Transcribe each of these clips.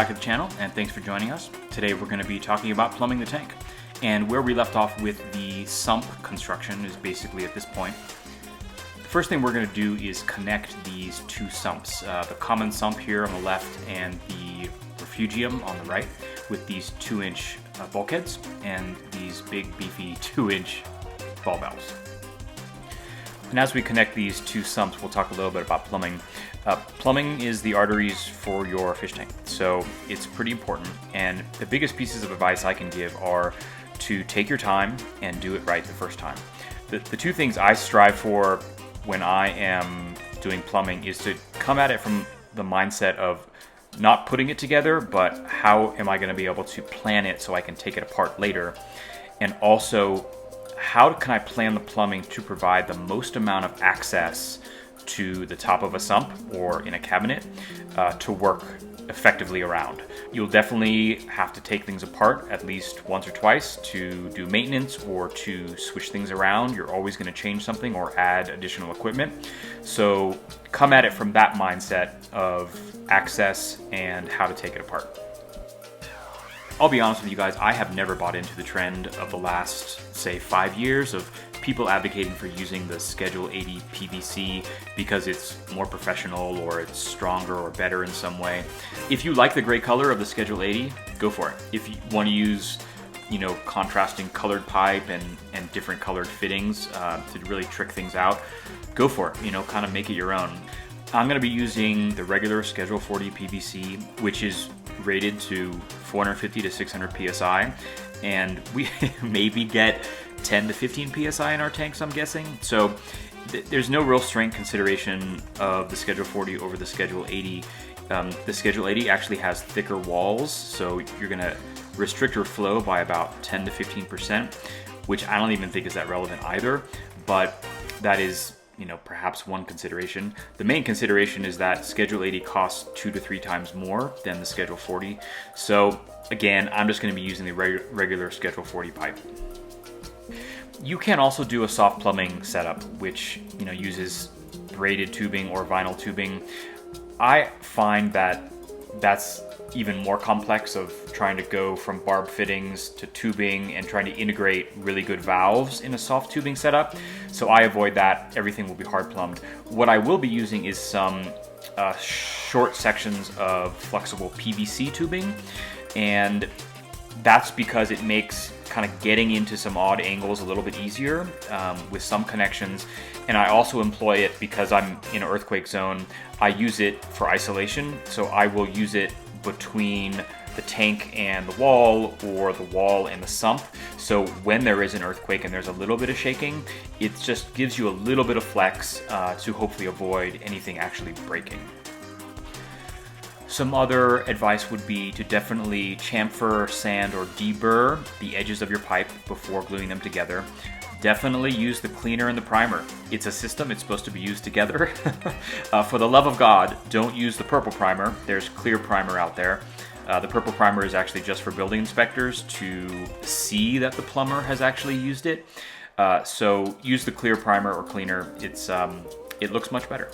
back to the channel and thanks for joining us. Today we're going to be talking about plumbing the tank. And where we left off with the sump construction is basically at this point. The first thing we're going to do is connect these two sumps. The common sump here on the left and the refugium on the right with these 2-inch bulkheads and these big beefy 2-inch ball valves. And as we connect these two sumps, we'll talk a little bit about plumbing. Plumbing is the arteries for your fish tank, so it's pretty important. And the biggest pieces of advice I can give are to take your time and do it right the first time. The two things I strive for when I am doing plumbing is to come at it from the mindset of not putting it together, but how am I going to be able to plan it so I can take it apart later, and also how can I plan the plumbing to provide the most amount of access to the top of a sump or in a cabinet to work effectively around. You'll definitely have to take things apart at least once or twice to do maintenance or to switch things around. You're always going to change something or add additional equipment. So come at it from that mindset of access and how to take it apart. I'll be honest with you guys, I have never bought into the trend of the last, say, 5 years of people advocating for using the Schedule 80 PVC because it's more professional or it's stronger or better in some way. If you like the gray color of the Schedule 80, go for it. If you want to use, contrasting colored pipe and different colored fittings to really trick things out, go for it. Kind of make it your own. I'm going to be using the regular Schedule 40 PVC, which is rated to 450 to 600 psi, and we maybe get 10 to 15 psi in our tanks, I'm guessing. So there's no real strength consideration of the Schedule 40 over the Schedule 80. The Schedule 80 actually has thicker walls, so you're going to restrict your flow by about 10 to 15%, which I don't even think is that relevant either, but that is perhaps one consideration. The main consideration is that Schedule 80 costs 2 to 3 times more than the Schedule 40. So again, I'm just going to be using the regular Schedule 40 pipe. You can also do a soft plumbing setup, which uses braided tubing or vinyl tubing. I find that that's even more complex of trying to go from barb fittings to tubing and trying to integrate really good valves in a soft tubing setup. So I avoid that. Everything will be hard plumbed. What I will be using is some short sections of flexible PVC tubing, and that's because it makes kind of getting into some odd angles a little bit easier with some connections. And I also employ it because I'm in an earthquake zone. I use it for isolation, so I will use it between the tank and the wall or the wall and the sump. So when there is an earthquake and there's a little bit of shaking, it just gives you a little bit of flex to hopefully avoid anything actually breaking. Some other advice would be to definitely chamfer, sand, or deburr the edges of your pipe before gluing them together. Definitely use the cleaner and the primer. It's a system, it's supposed to be used together. For the love of God, don't use the purple primer. There's clear primer out there. The purple primer is actually just for building inspectors to see that the plumber has actually used it. So use the clear primer or cleaner. It looks much better.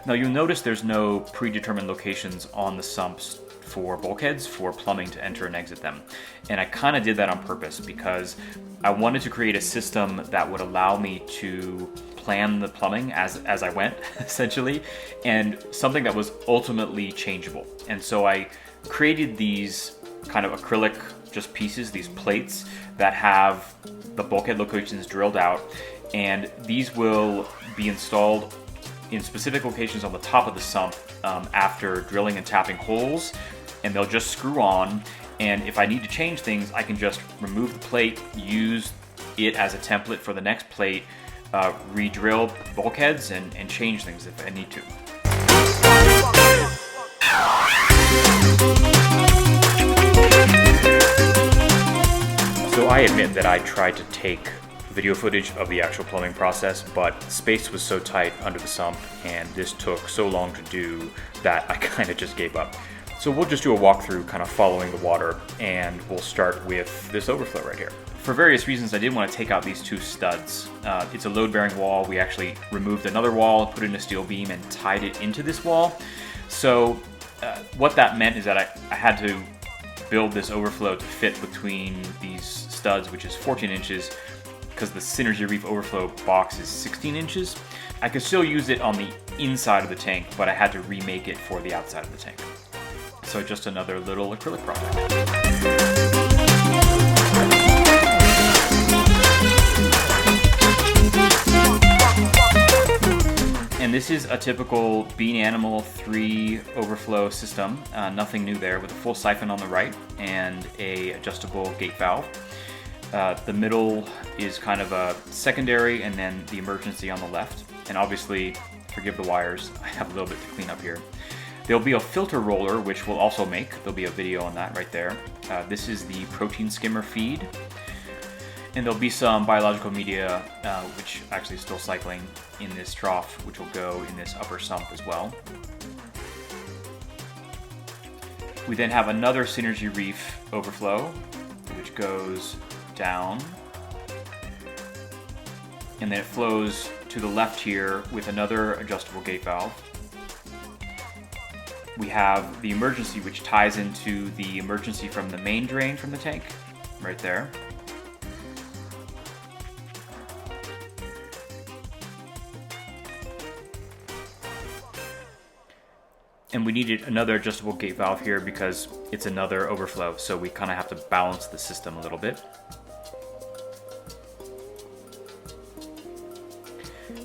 Now you'll notice there's no predetermined locations on the sumps for bulkheads for plumbing to enter and exit them. And I kind of did that on purpose because I wanted to create a system that would allow me to plan the plumbing as I went, essentially, and something that was ultimately changeable. And so I created these kind of acrylic just pieces, these plates that have the bulkhead locations drilled out, and these will be installed in specific locations on the top of the sump after drilling and tapping holes, and they'll just screw on. And if I need to change things, I can just remove the plate, use it as a template for the next plate, re-drill bulkheads, and change things if I need to. So I admit that I tried to take video footage of the actual plumbing process, but space was so tight under the sump and this took so long to do that I kind of just gave up. So we'll just do a walkthrough kind of following the water, and we'll start with this overflow right here. For various reasons, I did want to take out these two studs. It's a load-bearing wall. We actually removed another wall, put in a steel beam, and tied it into this wall. So What that meant is that I had to build this overflow to fit between these studs, which is 14 inches, because the Synergy Reef overflow box is 16 inches. I could still use it on the inside of the tank, but I had to remake it for the outside of the tank. So just another little acrylic project. And this is a typical Bean Animal 3 overflow system. Nothing new there, with a full siphon on the right and a adjustable gate valve. The middle is kind of a secondary, and then the emergency on the left. And obviously, forgive the wires, I have a little bit to clean up here. There'll be a filter roller, which we'll also make. There'll be a video on that right there. This is the protein skimmer feed. And there'll be some biological media, which actually is still cycling in this trough, which will go in this upper sump as well. We then have another Synergy Reef overflow, which goes down. And then it flows to the left here with another adjustable gate valve. We have the emergency, which ties into the emergency from the main drain from the tank, right there. And we needed another adjustable gate valve here because it's another overflow, so we kind of have to balance the system a little bit.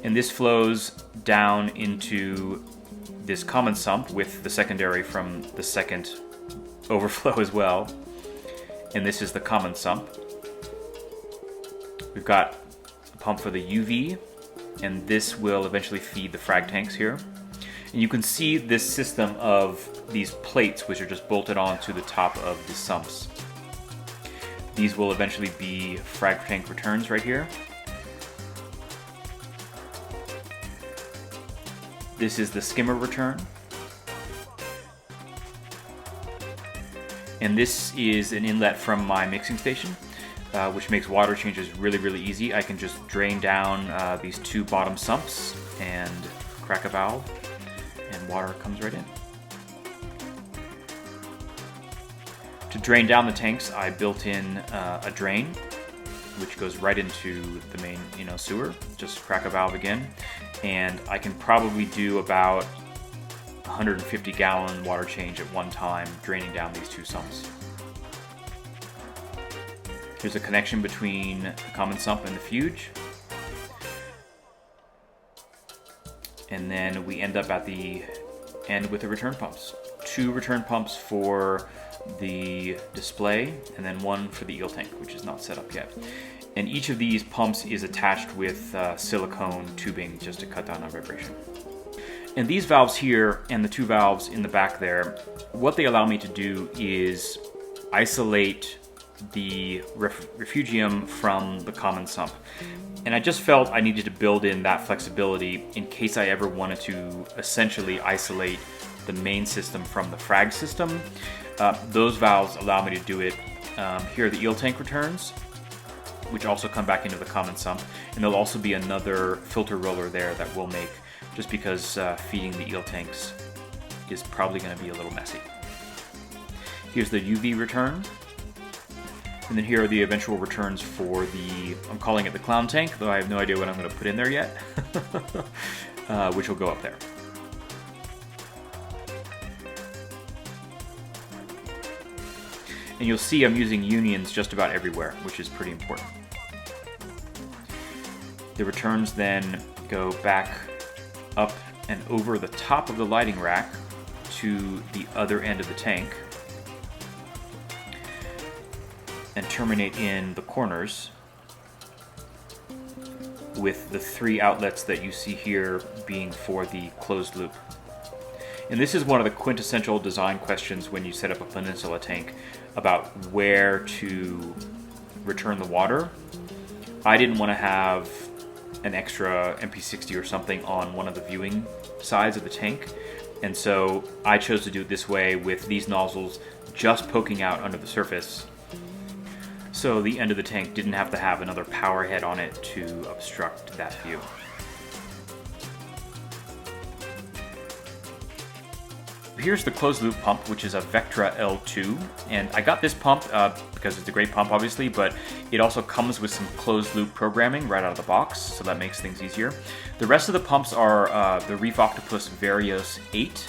And this flows down into this common sump with the secondary from the second overflow as well. And this is the common sump. We've got a pump for the UV, and this will eventually feed the frag tanks here. And you can see this system of these plates, which are just bolted onto the top of the sumps. These will eventually be frag tank returns right here. This is the skimmer return. And this is an inlet from my mixing station, which makes water changes really, really easy. I can just drain down these two bottom sumps and crack a valve, and water comes right in. To drain down the tanks, I built in a drain, which goes right into the main sewer. Just crack a valve again, and I can probably do about 150 gallon water change at one time, draining down these two sumps. Here's a connection between the common sump and the fuge. And then we end up at the end with the return pumps. 2 return pumps for the display, and then 1 for the eel tank, which is not set up yet. And each of these pumps is attached with silicone tubing just to cut down on vibration. And these valves here and the 2 valves in the back there, what they allow me to do is isolate the refugium from the common sump. And I just felt I needed to build in that flexibility in case I ever wanted to essentially isolate the main system from the frag system. Those valves allow me to do it. Here are the eel tank returns, which also come back into the common sump. And there'll also be another filter roller there that we'll make, just because feeding the eel tanks is probably going to be a little messy. Here's the UV return. And then here are the eventual returns for the, I'm calling it the clown tank, though I have no idea what I'm going to put in there yet, which will go up there. And you'll see I'm using unions just about everywhere, which is pretty important. The returns then go back up and over the top of the lighting rack to the other end of the tank, and terminate in the corners with the 3 outlets that you see here being for the closed loop. And this is one of the quintessential design questions when you set up a peninsula tank about where to return the water. I didn't want to have an extra MP60 or something on one of the viewing sides of the tank, and so I chose to do it this way with these nozzles just poking out under the surface, so the end of the tank didn't have to have another power head on it to obstruct that view. here's the closed loop pump, which is a Vectra L2, and I got this pump because it's a great pump, obviously, but it also comes with some closed loop programming right out of the box, so that makes things easier. The rest of the pumps are the Reef Octopus Varios 8,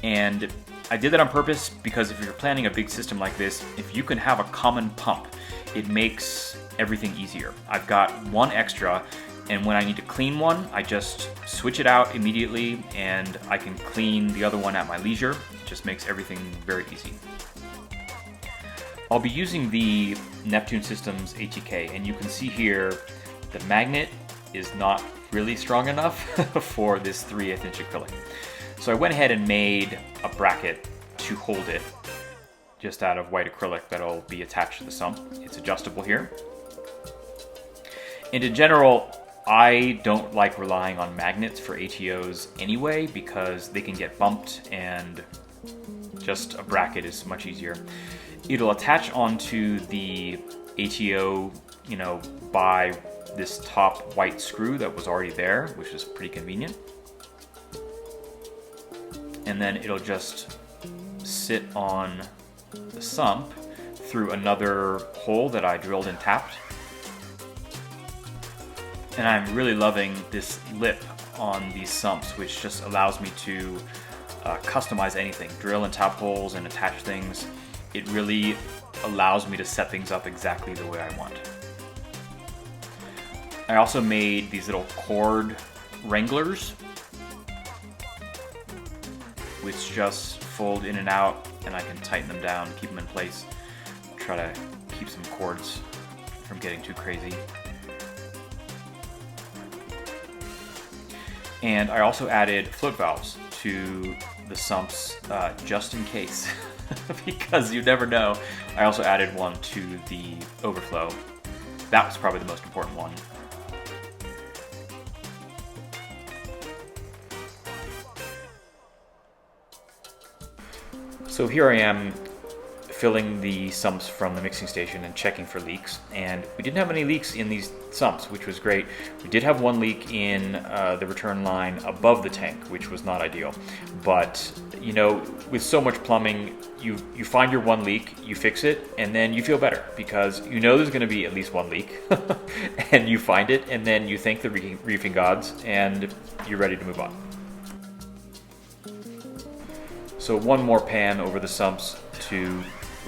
and I did that on purpose because if you're planning a big system like this, if you can have a common pump, it makes everything easier. I've got one extra, and when I need to clean one, I just switch it out immediately and I can clean the other one at my leisure. It just makes everything very easy. I'll be using the Neptune Systems ATK, and you can see here the magnet is not really strong enough for this 3/8 inch acrylic. So I went ahead and made a bracket to hold it just out of white acrylic that'll be attached to the sump. It's adjustable here. And in general, I don't like relying on magnets for ATOs anyway because they can get bumped and just a bracket is much easier. It'll attach onto the ATO, by this top white screw that was already there, which is pretty convenient. And then it'll just sit on the sump through another hole that I drilled and tapped. And I'm really loving this lip on these sumps, which just allows me to customize anything, drill and tap holes and attach things. It really allows me to set things up exactly the way I want. I also made these little cord wranglers, which just fold in and out, and I can tighten them down, keep them in place, try to keep some cords from getting too crazy. And I also added float valves to the sumps just in case, because you never know. I also added one to the overflow. That was probably the most important one. So here I am filling the sumps from the mixing station and checking for leaks, and we didn't have any leaks in these sumps, which was great. We did have one leak in the return line above the tank, which was not ideal, but with so much plumbing, you find your one leak, you fix it, and then you feel better because there's going to be at least one leak and you find it, and then you thank the reefing gods and you're ready to move on. So one more pan over the sumps to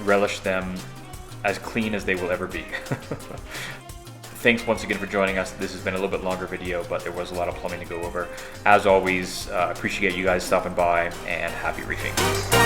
relish them as clean as they will ever be. Thanks once again for joining us. This has been a little bit longer video, but there was a lot of plumbing to go over. As always, appreciate you guys stopping by, and happy reefing.